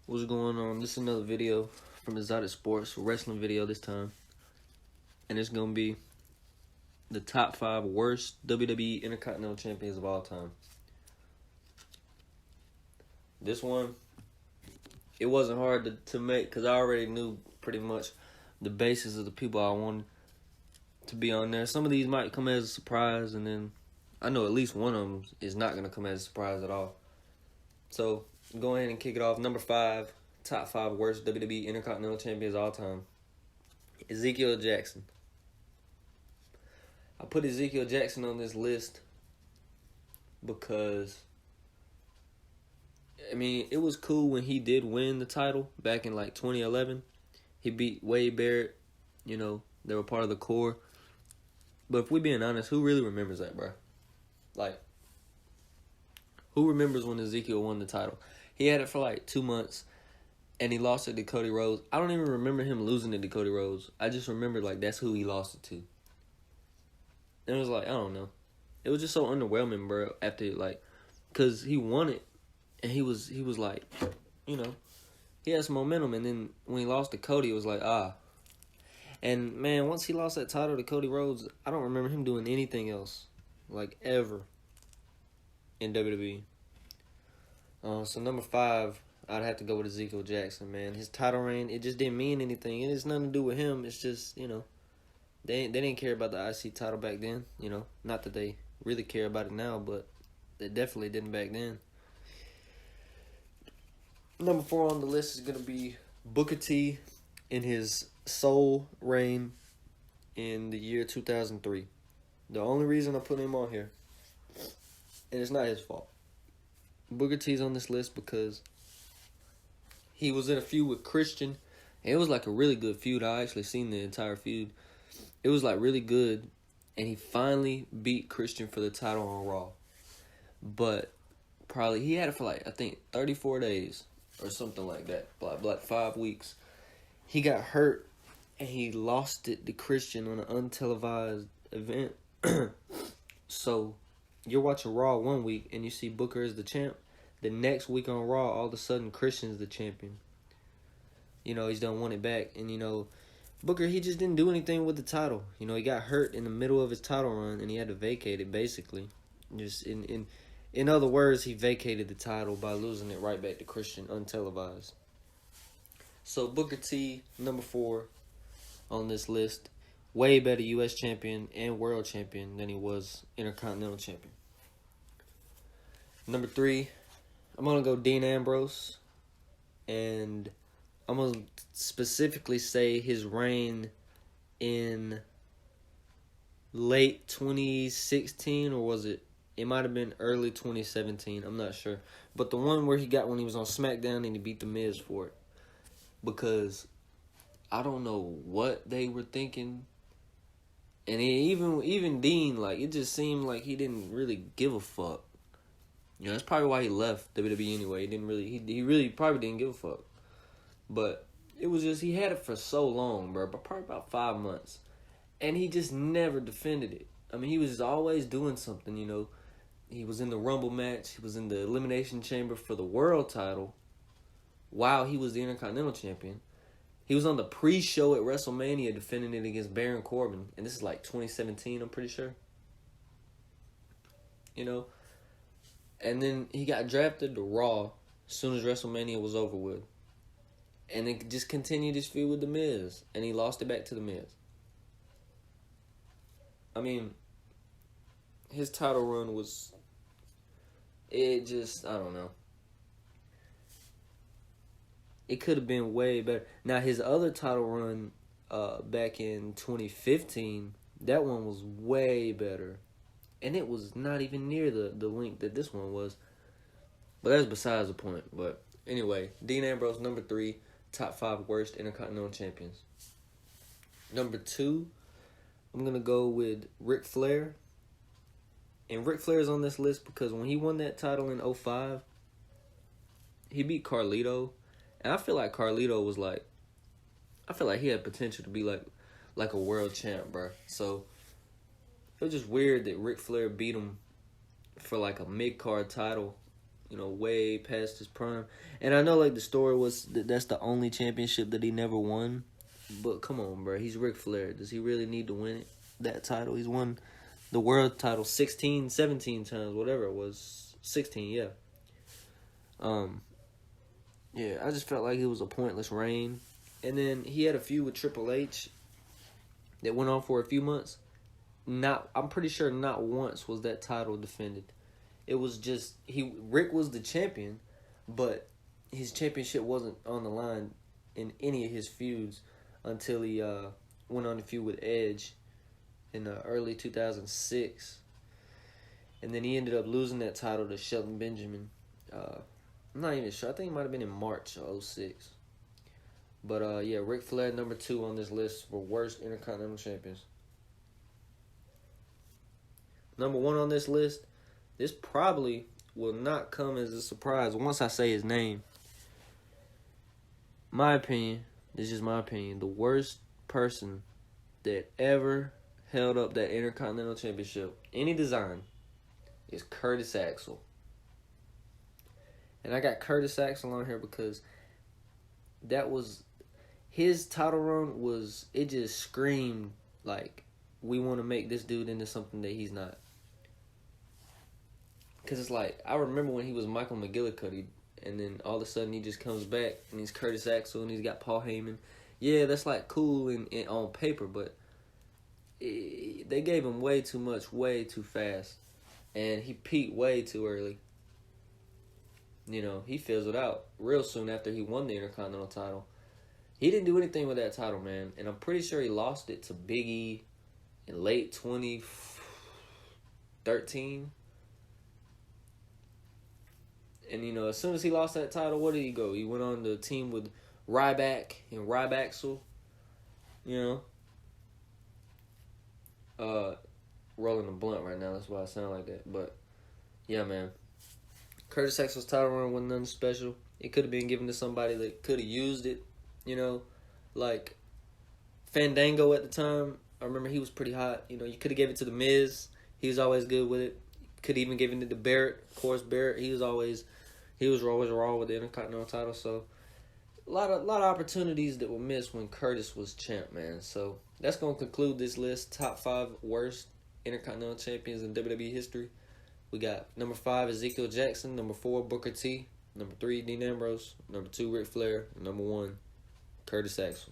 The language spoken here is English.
What's going on? This is another video from Exotic Sports, a wrestling video this time. And it's going to be the top 5 worst WWE Intercontinental Champions of all time. This one, it wasn't hard to make because I already knew pretty much the basis of the people I wanted to be on there. Some of these might come as a surprise, and then I know at least one of them is not going to come as a surprise at all. So, go ahead and kick it off. Number 5, top 5 worst WWE Intercontinental Champions of all time. Ezekiel Jackson. I put Ezekiel Jackson on this list because, I mean, it was cool when he did win the title back in like 2011. He beat Wade Barrett. You know, they were part of the core. But if we're being honest, who really remembers that, bro? Like, who remembers when Ezekiel won the title? He had it for like 2 months, and he lost it to Cody Rhodes. I don't even remember him losing it to Cody Rhodes. I just remember, like, that's who he lost it to. And it was like, I don't know. It was just so underwhelming, bro, after, like, because he won it, and he was like, you know, he had some momentum, and then when he lost to Cody, it was like, And, man, once he lost that title to Cody Rhodes, I don't remember him doing anything else, like, ever in WWE. So number 5, I'd have to go with Ezekiel Jackson, man. His title reign, it just didn't mean anything. It has nothing to do with him. It's just, you know, they didn't care about the IC title back then, you know. Not that they really care about it now, but they definitely didn't back then. Number 4 on the list is going to be Booker T in his sole reign in the year 2003. The only reason I put him on here, and it's not his fault, Booker T's on this list because he was in a feud with Christian. And it was like a really good feud. I actually seen the entire feud. It was like really good. And he finally beat Christian for the title on Raw. But probably he had it for like, I think, 34 days or something like that. Like 5 weeks. He got hurt and he lost it to Christian on an untelevised event. So you're watching Raw 1 week and you see Booker as the champ. The next week on Raw, all of a sudden, Christian's the champion. You know, he's done won it back. And, you know, Booker, he just didn't do anything with the title. You know, he got hurt in the middle of his title run, and he had to vacate it, basically. Just in other words, he vacated the title by losing it right back to Christian, untelevised. So, Booker T, number 4 on this list. Way better U.S. champion and world champion than he was Intercontinental champion. Number 3, I'm going to go Dean Ambrose, and I'm going to specifically say his reign in late 2016, or was it might have been early 2017, I'm not sure. But the one where he got when he was on SmackDown and he beat The Miz for it. Because I don't know what they were thinking. And even Dean, like, it just seemed like he didn't really give a fuck. You know, that's probably why he left WWE anyway. He really probably didn't give a fuck. But it was just, he had it for so long, bro. But probably about 5 months. And he just never defended it. I mean, he was always doing something, you know. He was in the Rumble match. He was in the Elimination Chamber for the world title while he was the Intercontinental Champion. He was on the pre-show at WrestleMania defending it against Baron Corbin. And this is like 2017, I'm pretty sure. You know. And then he got drafted to Raw as soon as WrestleMania was over with. And then just continued his feud with The Miz. And he lost it back to The Miz. I mean, his title run was... It just, I don't know. It could have been way better. Now, his other title run back in 2015, that one was way better. And it was not even near the length that this one was. But that's besides the point. But anyway, Dean Ambrose, number 3, top 5 worst Intercontinental champions. Number 2, I'm going to go with Ric Flair. And Ric Flair is on this list because when he won that title in 2005, he beat Carlito. And I feel like Carlito was like, I feel like he had potential to be like a world champ, bro. So it was just weird that Ric Flair beat him for like a mid-card title way past his prime. And I know, like, the story was that's the only championship that he never won. But come on, bro. He's Ric Flair. Does he really need to win that title? He's won the world title 16, 17 times, whatever it was. 16, yeah. Yeah, I just felt like it was a pointless reign. And then he had a feud with Triple H that went on for a few months. I'm pretty sure not once was that title defended. It was just Rick was the champion, but his championship wasn't on the line in any of his feuds until he went on a feud with Edge in early 2006. And then he ended up losing that title to Shelton Benjamin. I'm not even sure. I think it might have been in March of 06. But, yeah, Ric Flair, number 2 on this list for worst Intercontinental Champions. Number 1 on this list, this probably will not come as a surprise once I say his name. My opinion, this is just my opinion, the worst person that ever held up that Intercontinental Championship, any design, is Curtis Axel. And I got Curtis Axel on here because that was his title run it just screamed like we want to make this dude into something that he's not. Because it's like, I remember when he was Michael McGillicuddy, and then all of a sudden he just comes back, and he's Curtis Axel, and he's got Paul Heyman. Yeah, that's like cool and on paper, but they gave him way too much, way too fast. And he peaked way too early. He fizzled out real soon after he won the Intercontinental title. He didn't do anything with that title, man. And I'm pretty sure he lost it to Big E in late 2013. And, as soon as he lost that title, where did he go? He went on the team with Ryback and Rybaxel. Rolling a blunt right now. That's why I sound like that. But, yeah, man. Curtis Axel's title run wasn't nothing special. It could have been given to somebody that could have used it. Like Fandango at the time. I remember he was pretty hot. You could have gave it to The Miz. He was always good with it. Could even given it to Barrett. Of course, Barrett, he was always raw with the Intercontinental title. So a lot of opportunities that were missed when Curtis was champ, man. So that's gonna conclude this list. Top 5 worst Intercontinental champions in WWE history. We got number 5 Ezekiel Jackson, number 4 Booker T, number 3 Dean Ambrose, number 2 Ric Flair, and number 1 Curtis Axel.